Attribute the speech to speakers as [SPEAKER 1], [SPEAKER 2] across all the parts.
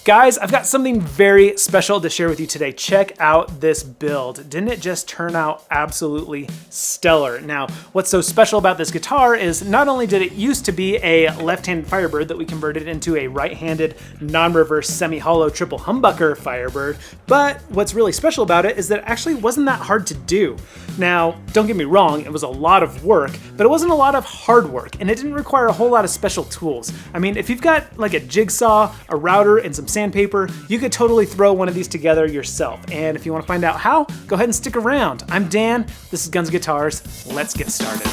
[SPEAKER 1] Guys, I've got something very special to share with you today. Check out this build. Didn't it just turn out absolutely stellar? Now, what's so special about this guitar is not only did it used to be a left-handed Firebird that we converted into a right-handed non-reverse semi-hollow triple humbucker Firebird, but what's really special about it is that it actually wasn't that hard to do. Now, don't get me wrong, it was a lot of work, but it wasn't a lot of hard work, and it didn't require a whole lot of special tools. I mean, if you've got like a jigsaw, a router, and some sandpaper, you could totally throw one of these together yourself. And if you want to find out how, go ahead and stick around. I'm Dan, this is Guns Guitars. Let's get started.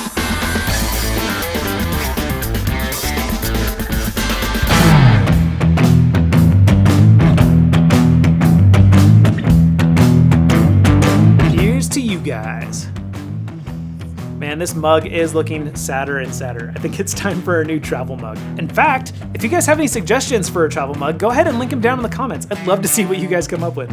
[SPEAKER 1] Here's to you guys. Man, this mug is looking sadder and sadder. I think it's time for a new travel mug. In fact, if you guys have any suggestions for a travel mug, go ahead and link them down in the comments. I'd love to see what you guys come up with.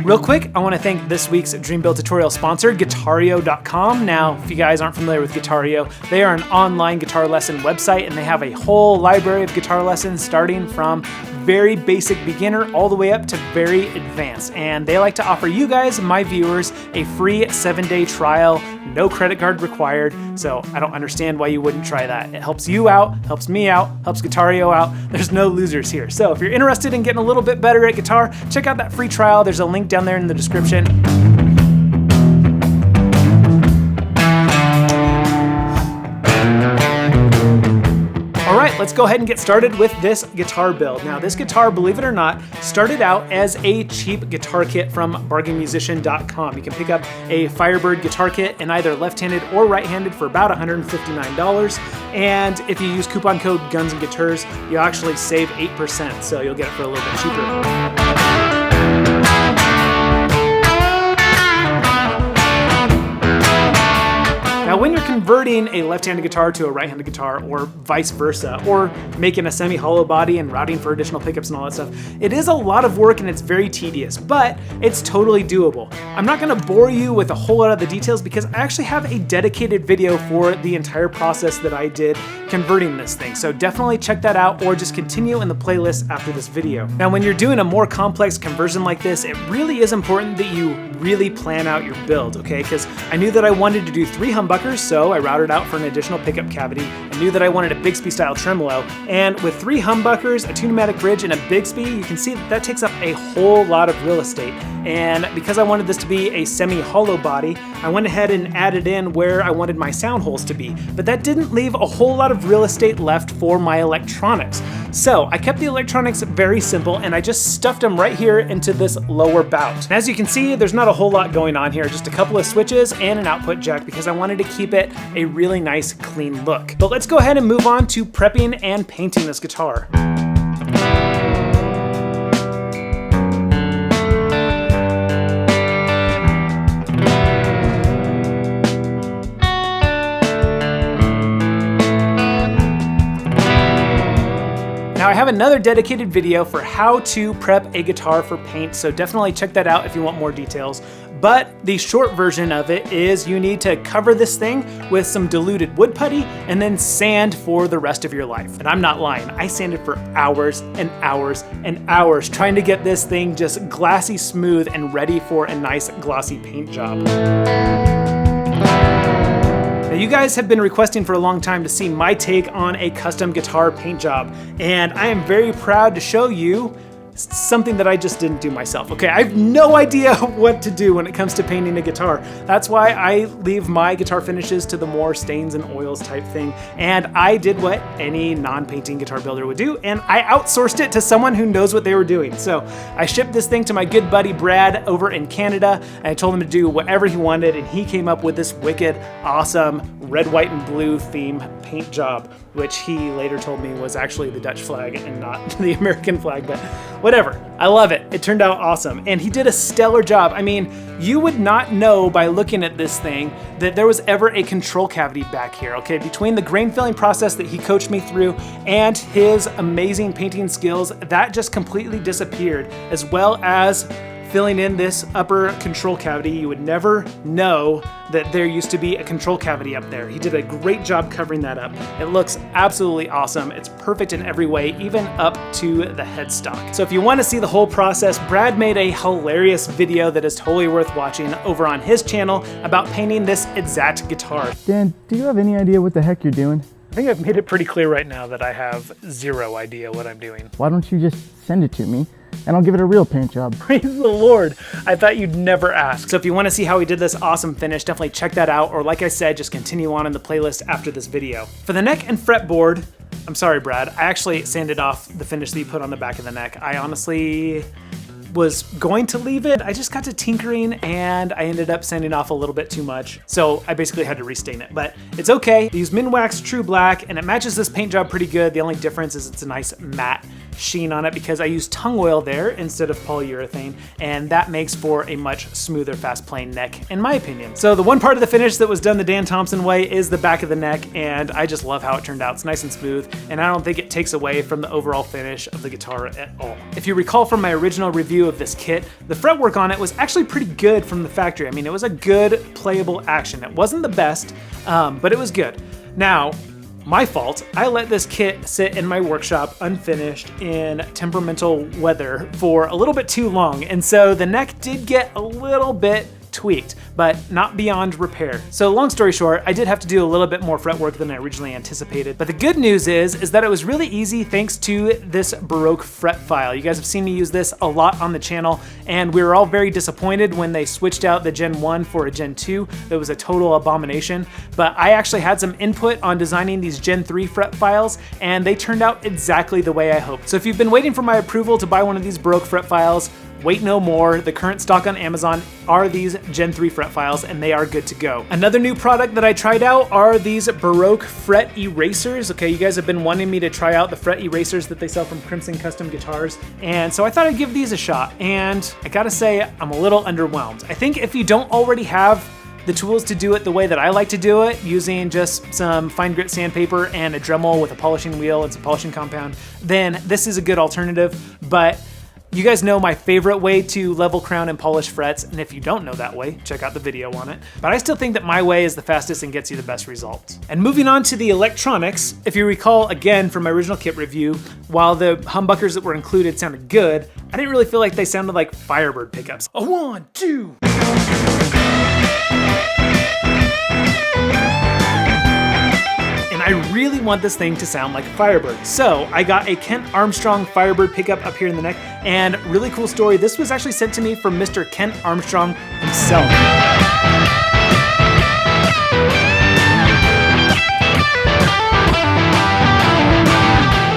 [SPEAKER 1] Real quick, I want to thank this week's Dream Build tutorial sponsor, Guitareo.com. Now, if you guys aren't familiar with Guitareo, they are an online guitar lesson website, and they have a whole library of guitar lessons starting from very basic beginner all the way up to very advanced. And they like to offer you guys, my viewers, a free 7-day trial, no credit card required. So I don't understand why you wouldn't try that. It helps you out, helps me out, helps Guitareo out. There's no losers here. So if you're interested in getting a little bit better at guitar, check out that free trial. There's a link down there in the description. All right, let's go ahead and get started with this guitar build. Now, this guitar, believe it or not, started out as a cheap guitar kit from bargainmusician.com. You can pick up a Firebird guitar kit in either left-handed or right-handed for about $159. And if you use coupon code Guns and Guitars, you actually save 8%, so you'll get it for a little bit cheaper. Now, when you're converting a left-handed guitar to a right-handed guitar, or vice versa, or making a semi-hollow body and routing for additional pickups and all that stuff, it is a lot of work and it's very tedious, but it's totally doable. I'm not gonna bore you with a whole lot of the details because I actually have a dedicated video for the entire process that I did converting this thing, so definitely check that out or just continue in the playlist after this video. Now, when you're doing a more complex conversion like this, it really is important that you really plan out your build, okay? Because I knew that I wanted to do 3 humbuckers, so I routed out for an additional pickup cavity. I knew that I wanted a bigsby style tremolo, and with 3 humbuckers, a two-pneumatic bridge, and a bigsby, you can see that takes up a whole lot of real estate. And because I wanted this to be a semi-hollow body, I went ahead and added in where I wanted my sound holes to be, but that didn't leave a whole lot of real estate left for my electronics. So I kept the electronics very simple, and I just stuffed them right here into this lower bout. As you can see, there's not a whole lot going on here, just a couple of switches and an output jack because I wanted to keep it a really nice clean look. But let's go ahead and move on to prepping and painting this guitar. Now, I have another dedicated video for how to prep a guitar for paint, so definitely check that out if you want more details. But the short version of it is you need to cover this thing with some diluted wood putty and then sand for the rest of your life. And I'm not lying, I sanded for hours and hours and hours trying to get this thing just glassy smooth and ready for a nice glossy paint job. Now, you guys have been requesting for a long time to see my take on a custom guitar paint job, and I am very proud to show you something that I just didn't do myself. Okay, I have no idea what to do when it comes to painting a guitar. That's why I leave my guitar finishes to the more stains and oils type thing. And I did what any non-painting guitar builder would do, and I outsourced it to someone who knows what they were doing. So I shipped this thing to my good buddy Brad over in Canada, and I told him to do whatever he wanted, and he came up with this wicked, awesome red, white, and blue theme paint job, which he later told me was actually the Dutch flag and not the American flag, but whatever. I love it. It turned out awesome. And he did a stellar job. I mean, you would not know by looking at this thing that there was ever a control cavity back here, okay? Between the grain filling process that he coached me through and his amazing painting skills, that just completely disappeared, as well as filling in this upper control cavity, you would never know that there used to be a control cavity up there. He did a great job covering that up. It looks absolutely awesome. It's perfect in every way, even up to the headstock. So if you want to see the whole process, Brad made a hilarious video that is totally worth watching over on his channel about painting this exact guitar.
[SPEAKER 2] Dan, do you have any idea what the heck you're doing?
[SPEAKER 1] I think I've made it pretty clear right now that I have zero idea what I'm doing.
[SPEAKER 2] Why don't you just send it to me and I'll give it a real paint job.
[SPEAKER 1] Praise the Lord. I thought you'd never ask. So if you want to see how he did this awesome finish, definitely check that out. Or like I said, just continue on in the playlist after this video. For the neck and fretboard, I'm sorry, Brad, I actually sanded off the finish that you put on the back of the neck. I honestly was going to leave it. I just got to tinkering and I ended up sanding off a little bit too much. So I basically had to restain it, but it's okay. I use Minwax True Black and it matches this paint job pretty good. The only difference is it's a nice matte sheen on it because I use tung oil there instead of polyurethane, and that makes for a much smoother, fast playing neck, in my opinion. So the one part of the finish that was done the Dan Thompson way is the back of the neck, and I just love how it turned out. It's nice and smooth, and I don't think it takes away from the overall finish of the guitar at all. If you recall from my original review of this kit, the fretwork on it was actually pretty good from the factory. I mean, it was a good playable action. It wasn't the best, but it was good. Now, my fault, I let this kit sit in my workshop unfinished in temperamental weather for a little bit too long, and so the neck did get a little bit tweaked, but not beyond repair. So long story short, I did have to do a little bit more fretwork than I originally anticipated. But the good news is that it was really easy thanks to this Baroque fret file. You guys have seen me use this a lot on the channel, and we were all very disappointed when they switched out the Gen 1 for a Gen 2. It was a total abomination, but I actually had some input on designing these Gen 3 fret files, and they turned out exactly the way I hoped. So if you've been waiting for my approval to buy one of these Baroque fret files, wait no more. The current stock on Amazon are these Gen 3 fret files, and they are good to go. Another new product that I tried out are these Baroque fret erasers. Okay, you guys have been wanting me to try out the fret erasers that they sell from Crimson Custom Guitars, and so I thought I'd give these a shot, and I gotta say, I'm a little underwhelmed. I think if you don't already have the tools to do it the way that I like to do it, using just some fine grit sandpaper and a Dremel with a polishing wheel and some polishing compound, then this is a good alternative. But you guys know my favorite way to level, crown, and polish frets, and if you don't know that way, check out the video on it. But I still think that my way is the fastest and gets you the best results. And moving on to the electronics, if you recall again from my original kit review, while the humbuckers that were included sounded good, I didn't really feel like they sounded like Firebird pickups. A 1, 2. I really want this thing to sound like a Firebird. So I got a Kent Armstrong Firebird pickup up here in the neck, and really cool story, this was actually sent to me from Mr. Kent Armstrong himself.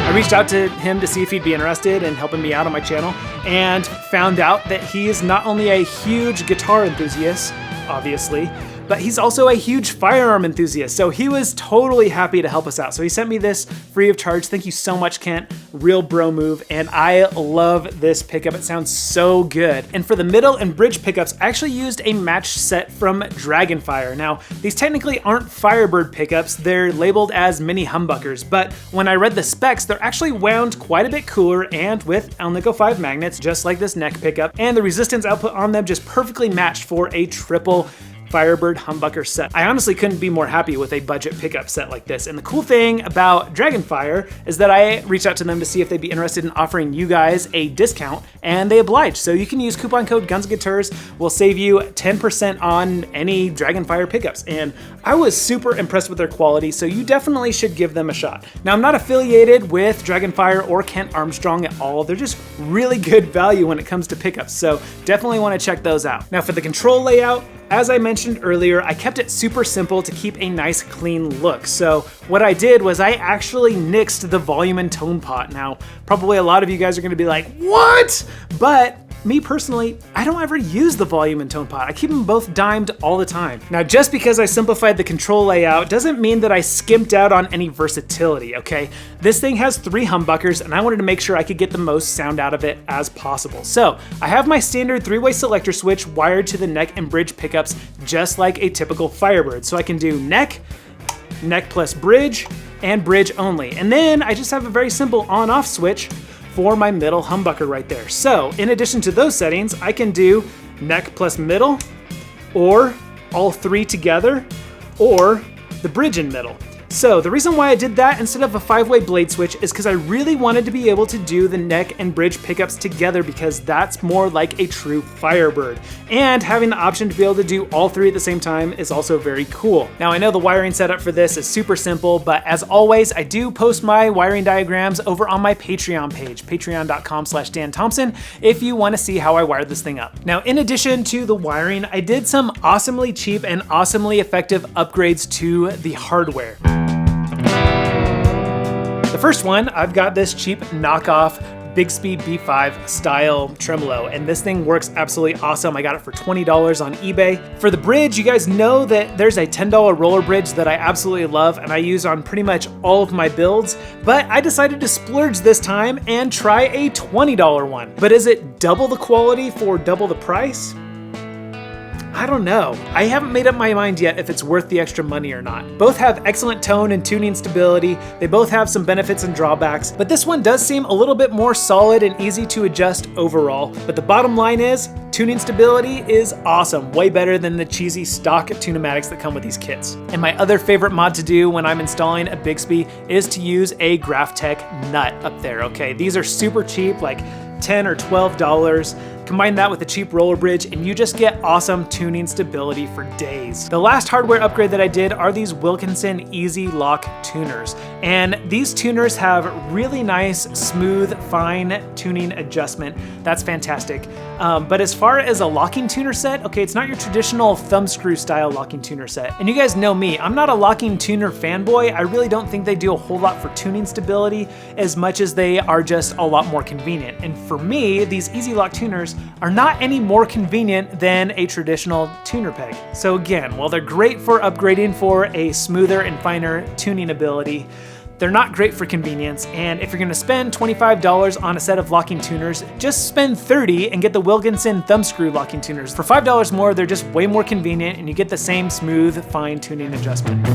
[SPEAKER 1] I reached out to him to see if he'd be interested in helping me out on my channel, and found out that he is not only a huge guitar enthusiast, obviously, but he's also a huge firearm enthusiast, so he was totally happy to help us out. So he sent me this free of charge. Thank you so much, Kent. Real bro move, and I love this pickup. It sounds so good. And for the middle and bridge pickups, I actually used a match set from Dragonfire. Now, these technically aren't Firebird pickups. They're labeled as mini humbuckers, but when I read the specs, they're actually wound quite a bit cooler and with Alnico 5 magnets, just like this neck pickup, and the resistance output on them just perfectly matched for a triple Firebird humbucker set. I honestly couldn't be more happy with a budget pickup set like this. And the cool thing about Dragonfire is that I reached out to them to see if they'd be interested in offering you guys a discount, and they obliged. So you can use coupon code Guns Guitars. Will save you 10% on any Dragonfire pickups. And I was super impressed with their quality, so you definitely should give them a shot. Now, I'm not affiliated with Dragonfire or Kent Armstrong at all. They're just really good value when it comes to pickups, so definitely want to check those out. Now, for the control layout, as I mentioned earlier, I kept it super simple to keep a nice clean look. So what I did was I actually nixed the volume and tone pot. Now, probably a lot of you guys are gonna be like, what? But me personally, I don't ever use the volume and tone pot. I keep them both dimed all the time. Now, just because I simplified the control layout doesn't mean that I skimped out on any versatility, okay? This thing has 3 humbuckers, and I wanted to make sure I could get the most sound out of it as possible. So I have my standard 3-way selector switch wired to the neck and bridge pickups, just like a typical Firebird. So I can do neck, neck plus bridge, and bridge only. And then I just have a very simple on-off switch for my middle humbucker right there. So in addition to those settings, I can do neck plus middle, or all three together, or the bridge in middle. So the reason why I did that instead of a 5-way blade switch is because I really wanted to be able to do the neck and bridge pickups together, because that's more like a true Firebird. And having the option to be able to do all three at the same time is also very cool. Now I know the wiring setup for this is super simple, but as always, I do post my wiring diagrams over on my Patreon page, patreon.com/Dan Thompson, if you want to see how I wired this thing up. Now, in addition to the wiring, I did some awesomely cheap and awesomely effective upgrades to the hardware. The first one, I've got this cheap knockoff Bigsby B5 style tremolo, and this thing works absolutely awesome. I got it for $20 on eBay. For the bridge, you guys know that there's a $10 roller bridge that I absolutely love and I use on pretty much all of my builds, but I decided to splurge this time and try a $20 one. But is it double the quality for double the price? I don't know. I haven't made up my mind yet if it's worth the extra money or not. Both have excellent tone and tuning stability. They both have some benefits and drawbacks, but this one does seem a little bit more solid and easy to adjust overall. But the bottom line is, tuning stability is awesome, way better than the cheesy stock tune-o-matics that come with these kits. And my other favorite mod to do when I'm installing a Bigsby is to use a Graphtec nut up there, okay? These are super cheap, like $10 or $12. Combine that with a cheap roller bridge and you just get awesome tuning stability for days. The last hardware upgrade that I did are these Wilkinson EZ lock tuners. And these tuners have really nice, smooth, fine tuning adjustment. That's fantastic. But as far as a locking tuner set, okay, it's not your traditional thumb screw style locking tuner set. And you guys know me, I'm not a locking tuner fanboy. I really don't think they do a whole lot for tuning stability as much as they are just a lot more convenient. And for me, these EZ lock tuners are not any more convenient than a traditional tuner peg. So again, while they're great for upgrading for a smoother and finer tuning ability, they're not great for convenience. And if you're gonna spend $25 on a set of locking tuners, just spend $30 and get the Wilkinson thumb screw locking tuners. For $5 more, they're just way more convenient and you get the same smooth, fine tuning adjustment.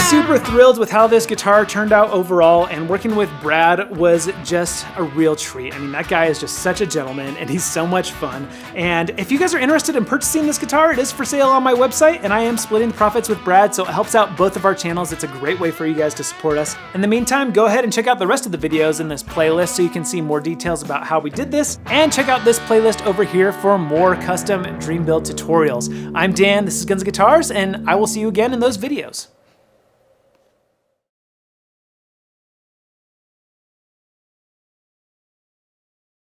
[SPEAKER 1] Super thrilled with how this guitar turned out overall, and working with Brad was just a real treat. I mean, that guy is just such a gentleman and he's so much fun. And if you guys are interested in purchasing this guitar, it is for sale on my website and I am splitting the profits with Brad, so it helps out both of our channels. It's a great way for you guys to support us. In the meantime, go ahead and check out the rest of the videos in this playlist so you can see more details about how we did this, and check out this playlist over here for more custom dream build tutorials. I'm Dan, this is Guns and Guitars, and I will see you again in those videos.